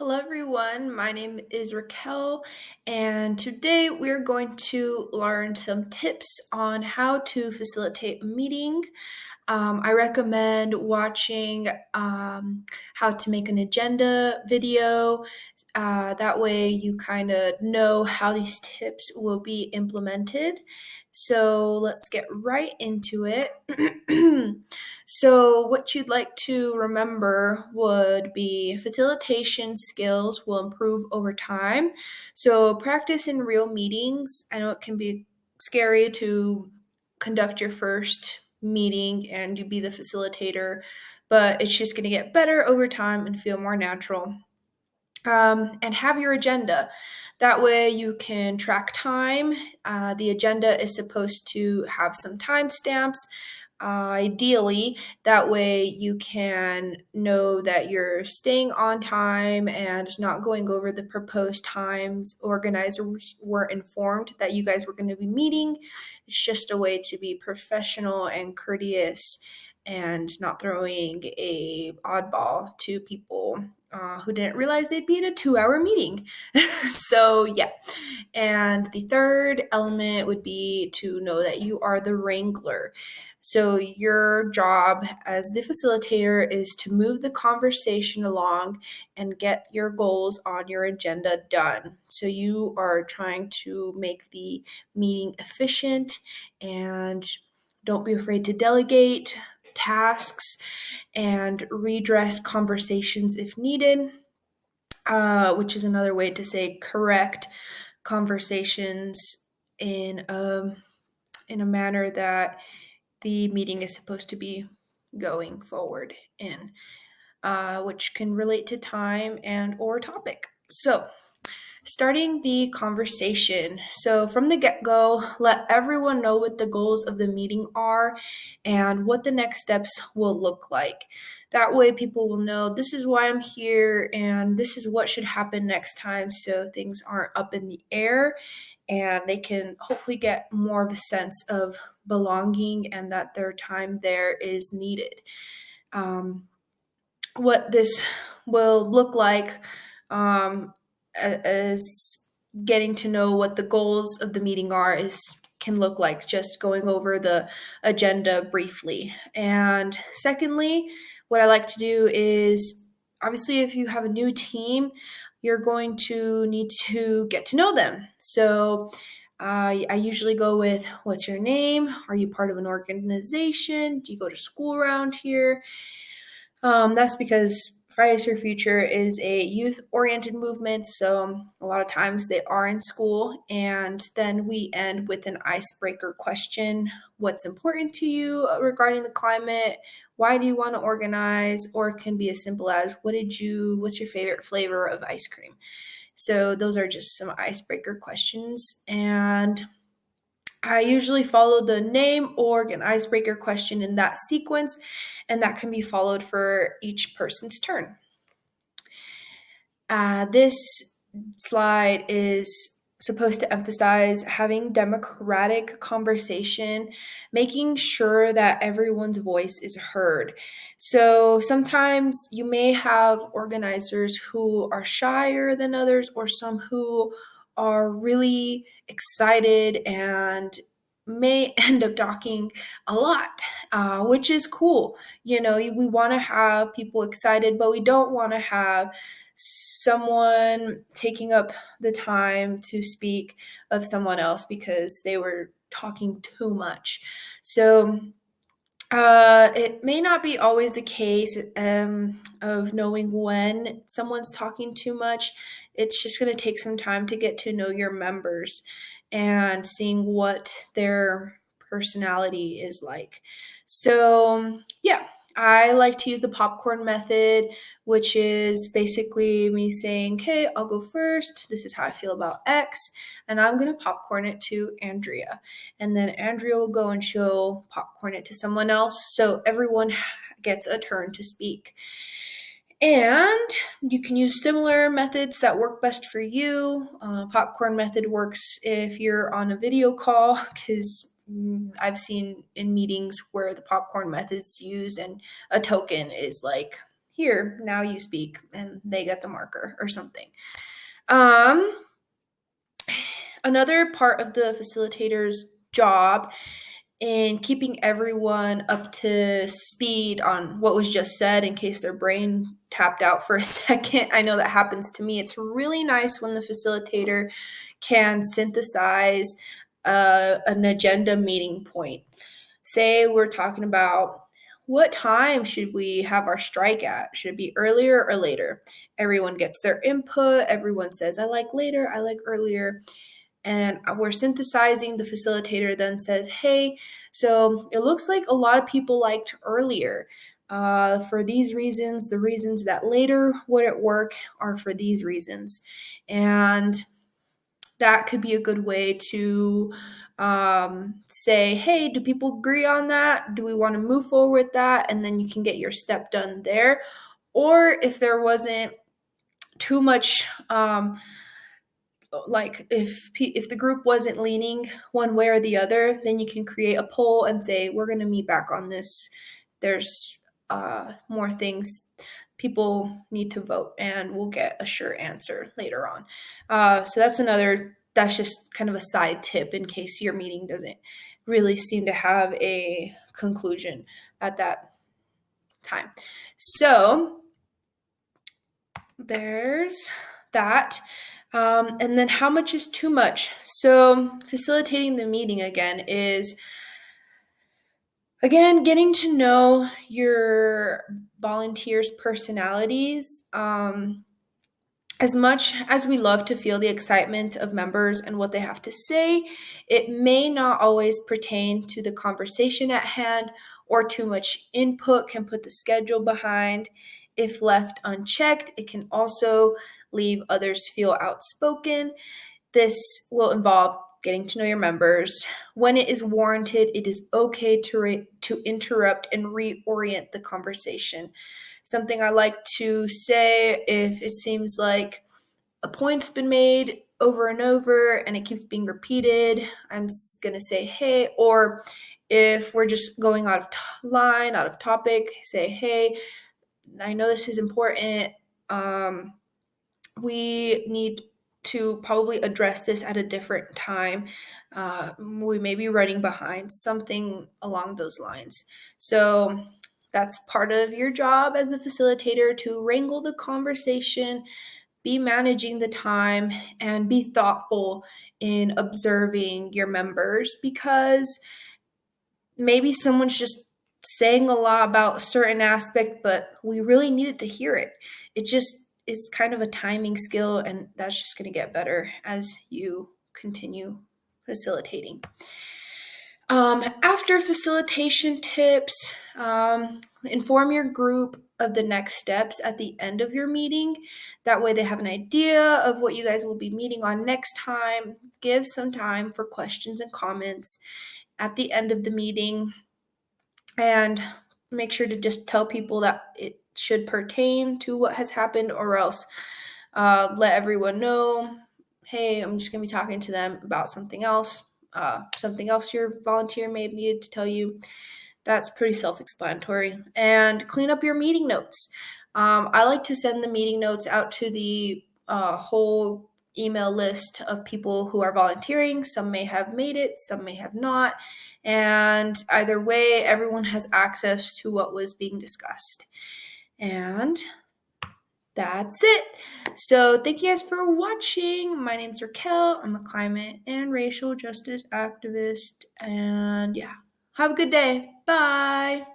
Hello, everyone. My name is Raquel, and today we're going to learn some tips on how to facilitate a meeting. I recommend watching how to make an agenda video. That way, you kind of know how these tips will be implemented. So, let's get right into it. So, what you'd like to remember would be facilitation skills will improve over time. So, practice in real meetings. I know it can be scary to conduct your first meeting and you be the facilitator, but it's just going to get better over time and feel more natural. And have your agenda. That way you can track time. The agenda is supposed to have some timestamps. Ideally, that way you can know that you're staying on time and not going over the proposed times. Organizers were informed that you guys were going to be meeting. It's just a way to be professional and courteous and not throwing a oddball to people who didn't realize they'd be in a 2-hour meeting. So, yeah. And the third element would be to know that you are the wrangler. So, your job as the facilitator is to move the conversation along and get your goals on your agenda done. So, you are trying to make the meeting efficient and don't be afraid to delegate tasks and redress conversations if needed, which is another way to say correct conversations in a manner that the meeting is supposed to be going forward in, which can relate to time and or topic. So, starting the conversation. So, from the get go, let everyone know what the goals of the meeting are and what the next steps will look like. That way, people will know this is why I'm here and this is what should happen next time so things aren't up in the air and they can hopefully get more of a sense of belonging and that their time there is needed. What this will look like as getting to know what the goals of the meeting are is can look like just going over the agenda briefly. And secondly, what I like to do is obviously if you have a new team, you're going to need to get to know them. So I usually go with what's your name? Are you part of an organization? Do you go to school around here? That's because Fridays for Future is a youth-oriented movement, so a lot of times they are in school, and then we end with an icebreaker question. What's important to you regarding the climate? Why do you want to organize? Or it can be as simple as, what's your favorite flavor of ice cream? So those are just some icebreaker questions, and I usually follow the name, org, and icebreaker question in that sequence, and that can be followed for each person's turn. This slide is supposed to emphasize having democratic conversation, making sure that everyone's voice is heard. So sometimes you may have organizers who are shyer than others, or some who are really excited and may end up talking a lot, which is cool. You know, we want to have people excited, but we don't want to have someone taking up the time to speak of someone else because they were talking too much. So it may not be always the case of knowing when someone's talking too much. It's just going to take some time to get to know your members and seeing what their personality is like. So, yeah, I like to use the popcorn method, which is basically me saying, "Hey, I'll go first. This is how I feel about X, and I'm going to popcorn it to Andrea." And then Andrea will go and she'll popcorn it to someone else. So everyone gets a turn to speak. And you can use similar methods that work best for you. Popcorn method works if you're on a video call because I've seen in meetings where the popcorn method's used and a token is like, here, now you speak, and they get the marker or something. Another part of the facilitator's job in keeping everyone up to speed on what was just said in case their brain tapped out for a second. I know that happens to me. It's really nice when the facilitator can synthesize an agenda meeting point. Say we're talking about what time should we have our strike at? Should it be earlier or later? Everyone gets their input. Everyone says, I like later, I like earlier. And we're synthesizing. The facilitator then says, hey, so it looks like a lot of people liked earlier. For these reasons, the reasons that later wouldn't work are for these reasons. And that could be a good way to say, hey, do people agree on that? Do we want to move forward with that? And then you can get your step done there. Or if there wasn't too much like if the group wasn't leaning one way or the other, then you can create a poll and say, we're going to meet back on this. There's more things people need to vote, and we'll get a sure answer later on. So that's just kind of a side tip in case your meeting doesn't really seem to have a conclusion at that time. So there's that. And then how much is too much? So facilitating the meeting again is, again, getting to know your volunteers' personalities. As much as we love to feel the excitement of members and what they have to say, it may not always pertain to the conversation at hand, or too much input can put the schedule behind. If left unchecked, it can also leave others feel outspoken. This will involve getting to know your members. When it is warranted, it is okay to interrupt and reorient the conversation. Something I like to say, if it seems like a point's been made over and over and it keeps being repeated, I'm going to say, hey, or if we're just going out of line, out of topic, say, hey, I know this is important. We need to probably address this at a different time. We may be running behind, something along those lines. So that's part of your job as a facilitator, to wrangle the conversation, be managing the time, and be thoughtful in observing your members, because maybe someone's just saying a lot about a certain aspect, but we really needed to hear it. It's kind of a timing skill, and that's just going to get better as you continue facilitating. After facilitation tips, inform your group of the next steps at the end of your meeting. That way they have an idea of what you guys will be meeting on next time. Give some time for questions and comments at the end of the meeting, and make sure to just tell people that it should pertain to what has happened, or else let everyone know, hey, I'm just going to be talking to them about something else your volunteer may have needed to tell you. That's pretty self-explanatory. And clean up your meeting notes. I like to send the meeting notes out to the whole email list of people who are volunteering. Some may have made it, some may have not. And either way, everyone has access to what was being discussed. And that's it. So thank you guys for watching. My name's Raquel. I'm a climate and racial justice activist. And yeah, have a good day. Bye.